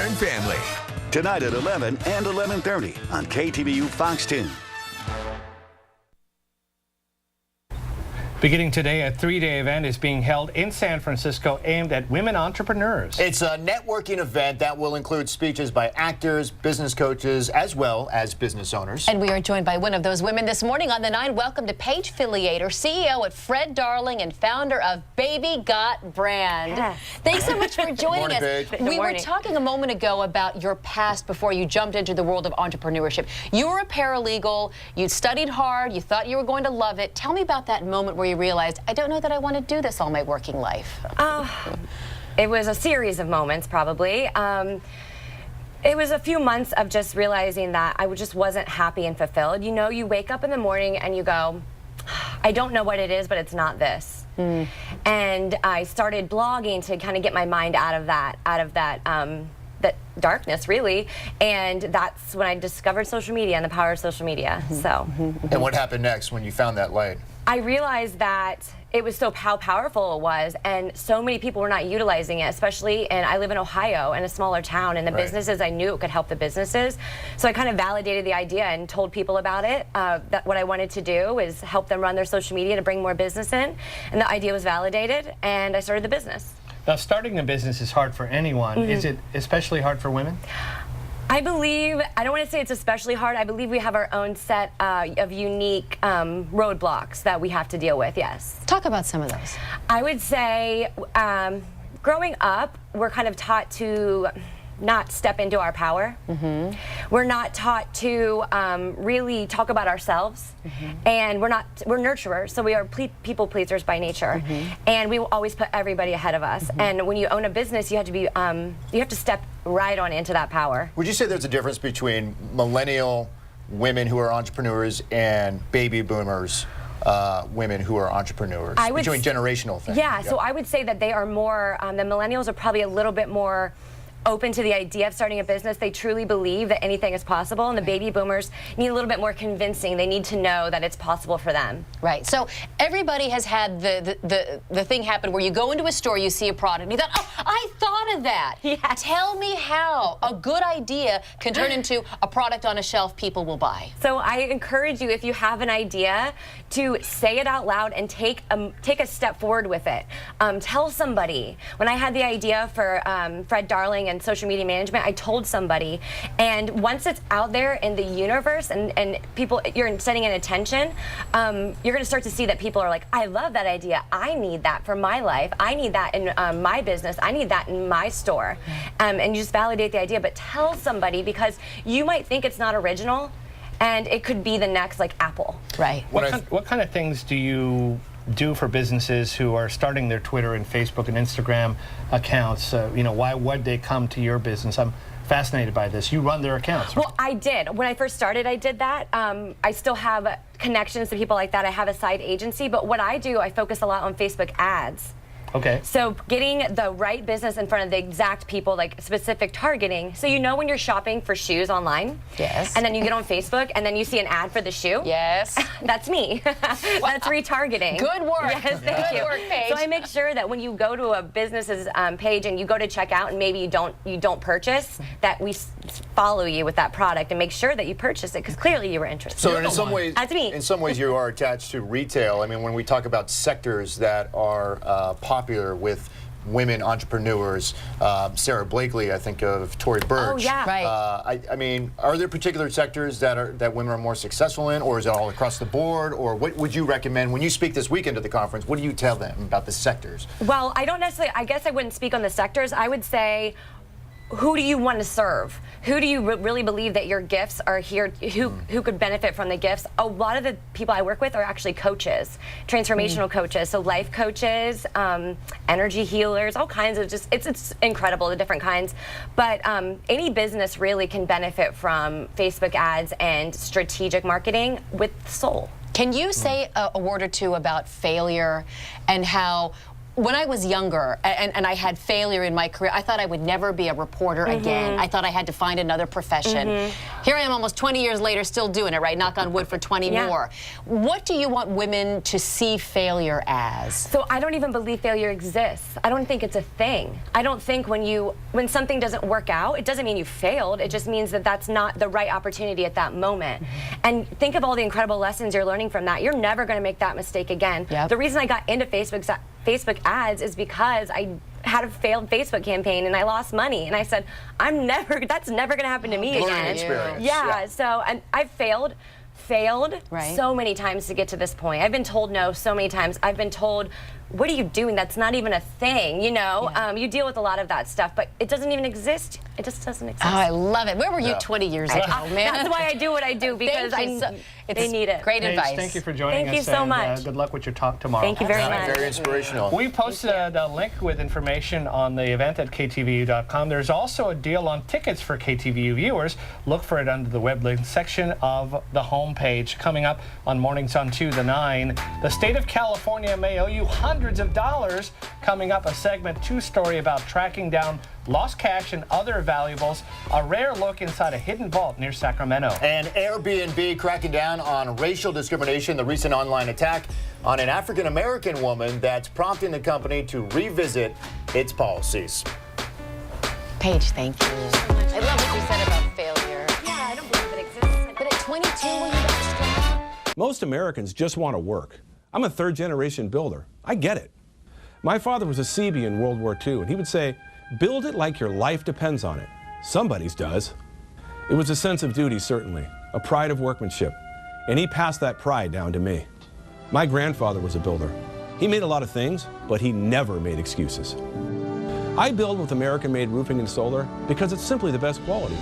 Modern Family. Tonight at 11 and 11:30 on KTVU Fox 10. Beginning today, a three-day event is being held in San Francisco aimed at women entrepreneurs. It's a networking event that will include speeches by actors, business coaches, as well as business owners. And we are joined by one of those women this morning on the 9. Welcome to Paige Filiator, CEO at Fred Darling and founder of Baby Got Brand. Yes. Thanks so much for joining Morning, us. Paige. Good We were morning. talking a moment ago about your past before you jumped into the world of entrepreneurship. You were a paralegal, you studied hard, you thought you were going to love it. Tell me about that moment where you realized, I don't know that I want to do this all my working life. It was a series of moments, probably. It was a few months of just realizing that I just wasn't happy and fulfilled. You know, you wake up in the morning and you go, I don't know what it is, but it's not this. And I started blogging to kind of get my mind out of that darkness, really. And that's when I discovered social media and the power of social media. And what happened next when you found that light? I realized that it was how powerful it was, and so many people were not utilizing it, especially, and I live in Ohio, in a smaller town, and the businesses, I knew it could help the businesses. So I kind of validated the idea and told people about it, that what I wanted to do is help them run their social media to bring more business in, and the idea was validated, and I started the business. Now, starting a business is hard for anyone. Is it especially hard for women? I believe, I don't want to say it's especially hard, I believe we have our own set of unique roadblocks that we have to deal with, yes. Talk about some of those. I would say growing up, we're kind of taught to not step into our power. We're not taught to really talk about ourselves, and we're nurturers, so we are people pleasers by nature, and we will always put everybody ahead of us. And when you own a business, you have to be you have to step right on into that power. Would you say there's a difference between millennial women who are entrepreneurs and baby boomers women who are entrepreneurs? Between generational things. Yeah, so I would say that they are more, the millennials are probably a little bit more open to the idea of starting a business. They truly believe that anything is possible, and the baby boomers need a little bit more convincing. They need to know that it's possible for them. Right. So everybody has had the thing happen where you go into a store, you see a product, and you thought, oh, I thought of that. Yes. Tell me how a good idea can turn into a product on a shelf people will buy. So I encourage you, if you have an idea, to say it out loud and take a step forward with it. Tell somebody. When I had the idea for Fred Darling and social media management, I told somebody, and once it's out there in the universe and people, you're setting an attention, you're going to start to see that people are like, I love that idea. I need that for my life. I need that in my business. I need that in my store. And you just validate the idea, but tell somebody, because you might think it's not original, and it could be the next, like, Apple. Right. What kind of things do you do for businesses who are starting their Twitter and Facebook and Instagram accounts? You know, why would they come to your business? I'm fascinated by this. You run their accounts, right? Well, I did. When I first started, I did that. I still have connections to people like that. I have a side agency, but what I do, I focus a lot on Facebook ads. Okay. So getting the right business in front of the exact people, like specific targeting. So you know when you're shopping for shoes online, yes, and then you get on Facebook and then you see an ad for the shoe, yes, that's me. That's retargeting. Good work. Yes, thank you. Good work, Paige. So I make sure that when you go to a business's page and you go to check out and maybe you don't purchase, that we follow you with that product and make sure that you purchase it, because clearly you were interested. So in some ways, That's me. In some ways, you are attached to retail. I mean, when we talk about sectors that are popular with women entrepreneurs, Sarah Blakely, I think of Tory Burch. Oh yeah, right. I mean, are there particular sectors that women are more successful in, or is it all across the board? Or what would you recommend when you speak this weekend at the conference? What do you tell them about the sectors? Well, I don't necessarily. I guess I wouldn't speak on the sectors. I would say, who do you want to serve? Who do you really believe that your gifts are here? Who could benefit from the gifts? A lot of the people I work with are actually coaches, transformational coaches, so life coaches, energy healers, all kinds of it's incredible, the different kinds. But any business really can benefit from Facebook ads and strategic marketing with soul. Can you say a word or two about failure and how when I was younger and I had failure in my career, I thought I would never be a reporter again. I thought I had to find another profession. Here I am almost 20 years later still doing it, right? Knock on wood for 20 more. What do you want women to see failure as? So I don't even believe failure exists. I don't think it's a thing. I don't think when something doesn't work out, it doesn't mean you failed. It just means that that's not the right opportunity at that moment. And think of all the incredible lessons you're learning from that. You're never going to make that mistake again. The reason I got into Facebook ads is because I had a failed Facebook campaign and I lost money, and I said, that's never going to happen to me again. Experience. Yeah. So, and I've failed so many times to get to this point. I've been told no so many times. I've been told, what are you doing? That's not even a thing, you know? You deal with a lot of that stuff, but it doesn't even exist. It just doesn't exist. Oh, I love it. Where were you 20 years ago, man? That's why I do what I do, because they need it. Great advice. Thank you for joining us. Thank you so much. Good luck with your talk tomorrow. Thank you very much. Very inspirational. We posted a link with information on the event at ktvu.com. There's also a deal on tickets for KTVU viewers. Look for it under the web link section of the homepage. Coming up on Mornings on 2 to 9, the state of California may owe you hundreds of dollars. Coming up, a segment 2 story about tracking down lost cash and other valuables. A rare look inside a hidden vault near Sacramento. And Airbnb cracking down on racial discrimination, the recent online attack on an African-American woman that's prompting the company to revisit its policies. Paige, thank you. I love what you said about failure. Yeah, I don't believe it exists. But at 22, when you got strong. Most Americans just want to work. I'm a third-generation builder. I get it. My father was a Seabee in World War II, and he would say, build it like your life depends on it. Somebody's does. It was a sense of duty, certainly, a pride of workmanship, and he passed that pride down to me. My grandfather was a builder. He made a lot of things, but he never made excuses. I build with American-made roofing and solar because it's simply the best quality.